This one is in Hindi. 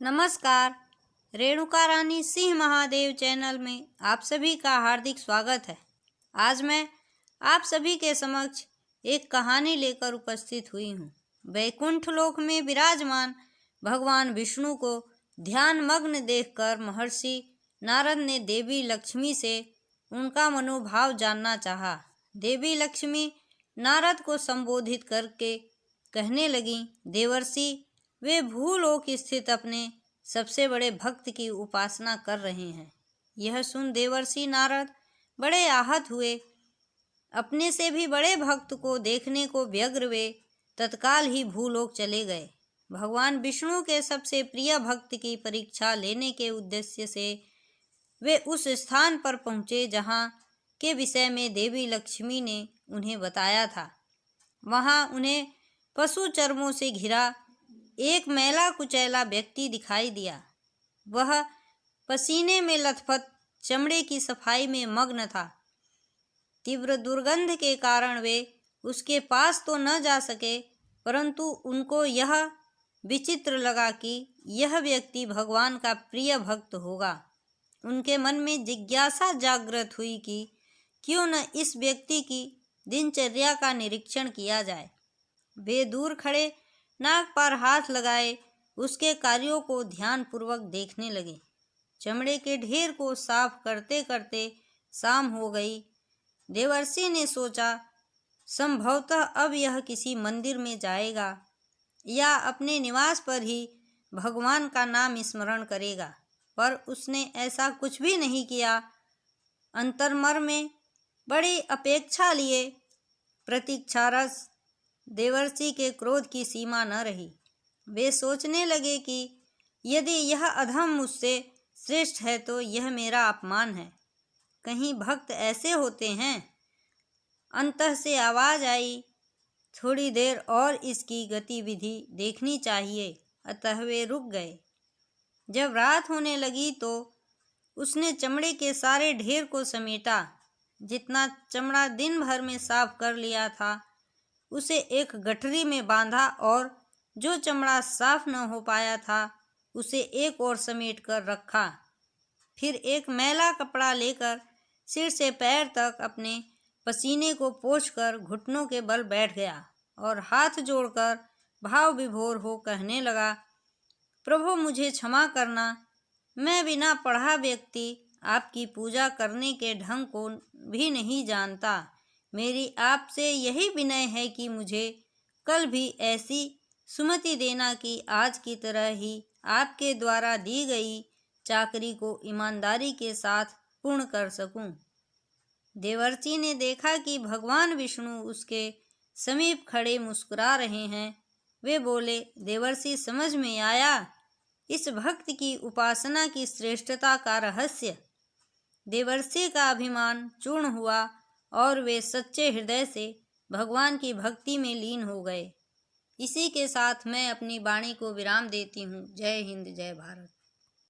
नमस्कार। रेणुका रानी सिंह महादेव चैनल में आप सभी का हार्दिक स्वागत है। आज मैं आप सभी के समक्ष एक कहानी लेकर उपस्थित हुई हूँ। वैकुंठ लोक में विराजमान भगवान विष्णु को ध्यान मग्न देखकर महर्षि नारद ने देवी लक्ष्मी से उनका मनोभाव जानना चाहा। देवी लक्ष्मी नारद को संबोधित करके कहने लगी, देवर्षि, वे भूलोक स्थित अपने सबसे बड़े भक्त की उपासना कर रहे हैं। यह सुन देवर्षि नारद बड़े आहत हुए। अपने से भी बड़े भक्त को देखने को व्यग्र वे तत्काल ही भूलोक चले गए। भगवान विष्णु के सबसे प्रिय भक्त की परीक्षा लेने के उद्देश्य से वे उस स्थान पर पहुँचे जहाँ के विषय में देवी लक्ष्मी ने उन्हें बताया था। वहाँ उन्हें पशु चर्मों से घिरा एक मैला कुचैला व्यक्ति दिखाई दिया। वह पसीने में लथपथ चमड़े की सफाई में मग्न था। तीव्र दुर्गंध के कारण वे उसके पास तो न जा सके, परंतु उनको यह विचित्र लगा कि यह व्यक्ति भगवान का प्रिय भक्त होगा। उनके मन में जिज्ञासा जागृत हुई कि क्यों न इस व्यक्ति की दिनचर्या का निरीक्षण किया जाए। वे दूर खड़े नाक पर हाथ लगाए उसके कार्यों को ध्यानपूर्वक देखने लगे। चमड़े के ढेर को साफ करते करते शाम हो गई। देवर्षि ने सोचा, संभवतः अब यह किसी मंदिर में जाएगा या अपने निवास पर ही भगवान का नाम स्मरण करेगा, पर उसने ऐसा कुछ भी नहीं किया। अंतर्मन में बड़ी अपेक्षा लिए प्रतीक्षारत देवर्षि के क्रोध की सीमा न रही। वे सोचने लगे कि यदि यह अधम मुझसे श्रेष्ठ है तो यह मेरा अपमान है। कहीं भक्त ऐसे होते हैं? अंतः से आवाज आई, थोड़ी देर और इसकी गतिविधि देखनी चाहिए। अतः वे रुक गए। जब रात होने लगी तो उसने चमड़े के सारे ढेर को समेटा। जितना चमड़ा दिन भर में साफ कर लिया था उसे एक गठरी में बांधा और जो चमड़ा साफ न हो पाया था उसे एक ओर समेट कर रखा। फिर एक मैला कपड़ा लेकर सिर से पैर तक अपने पसीने को पोंछकर घुटनों के बल बैठ गया और हाथ जोड़कर भाव विभोर हो कहने लगा, प्रभु, मुझे क्षमा करना। मैं बिना पढ़ा व्यक्ति आपकी पूजा करने के ढंग को भी नहीं जानता। मेरी आपसे यही विनय है कि मुझे कल भी ऐसी सुमति देना कि आज की तरह ही आपके द्वारा दी गई चाकरी को ईमानदारी के साथ पूर्ण कर सकूं। देवर्षि ने देखा कि भगवान विष्णु उसके समीप खड़े मुस्कुरा रहे हैं। वे बोले, देवर्षि, समझ में आया इस भक्त की उपासना की श्रेष्ठता का रहस्य। देवर्षि का अभिमान चूर्ण हुआ और वे सच्चे हृदय से भगवान की भक्ति में लीन हो गए। इसी के साथ मैं अपनी वाणी को विराम देती हूँ। जय हिंद, जय भारत।